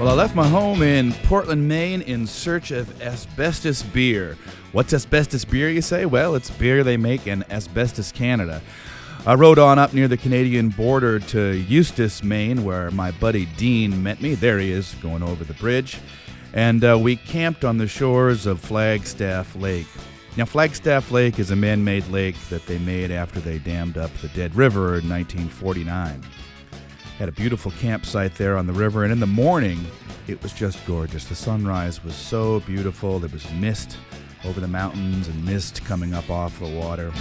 Well, I left my home in Portland, Maine in search of Asbestos beer. What's Asbestos beer, you say? Well, it's beer they make in Asbestos, Canada. I rode on up near the Canadian border to Eustis, Maine, where my buddy Dean met me. There he is, going over the bridge. And we camped on the shores of Flagstaff Lake. Now, Flagstaff Lake is a man-made lake that they made after they dammed up the Dead River in 1949. Had a beautiful campsite there on the river, and in the morning, it was just gorgeous. The sunrise was so beautiful. There was mist over the mountains and mist coming up off the water.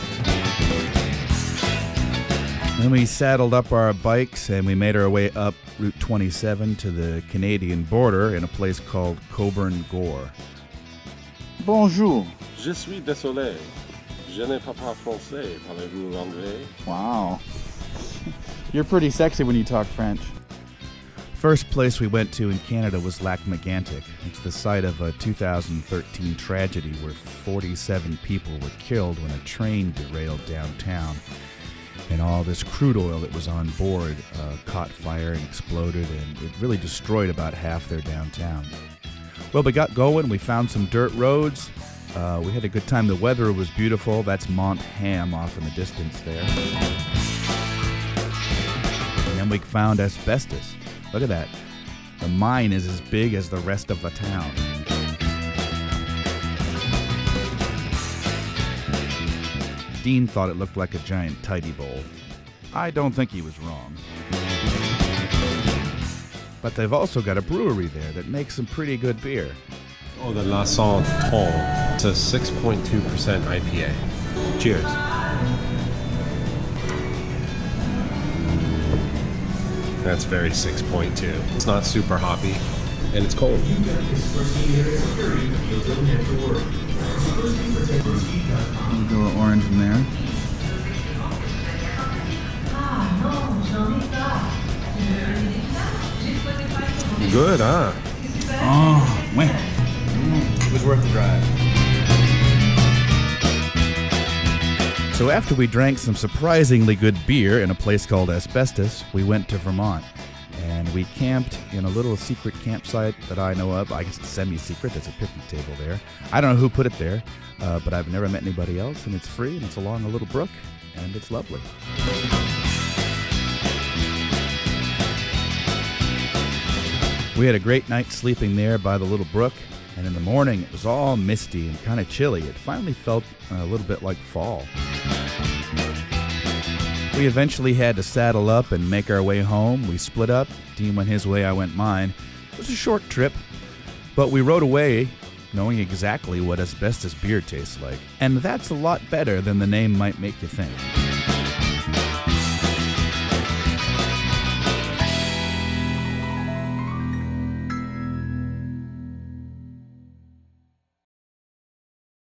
Then we saddled up our bikes and we made our way up Route 27 to the Canadian border in a place called Coburn Gore. Bonjour. Je suis désolé. Je ne parle pas français. Parlez-vous anglais? Wow. You're pretty sexy when you talk French. First place we went to in Canada was Lac-Mégantic. It's the site of a 2013 tragedy where 47 people were killed when a train derailed downtown. And all this crude oil that was on board caught fire and exploded, and it really destroyed about half their downtown. Well, we got going. We found some dirt roads. We had a good time. The weather was beautiful. That's Mont Ham off in the distance there. And then we found Asbestos. Look at that. The mine is as big as the rest of the town. Dean thought it looked like a giant tidy bowl. I don't think he was wrong. But they've also got a brewery there that makes some pretty good beer. Oh, the La Santon. It's a 6.2% IPA. Cheers. That's very 6.2. It's not super hoppy, and it's cold. We'll go orange in there. Good, huh? Oh, man. It was worth the drive. So after we drank some surprisingly good beer in a place called Asbestos, we went to Vermont. And we camped in a little secret campsite that I know of. I guess it's semi-secret. There's a picnic table there. I don't know who put it there, but I've never met anybody else. And it's free, and it's along a little brook, and it's lovely. We had a great night sleeping there by the little brook. And in the morning, it was all misty and kind of chilly. It finally felt a little bit like fall. We eventually had to saddle up and make our way home. We split up. Dean went his way, I went mine. It was a short trip, but we rode away knowing exactly what Asbestos beer tastes like. And that's a lot better than the name might make you think.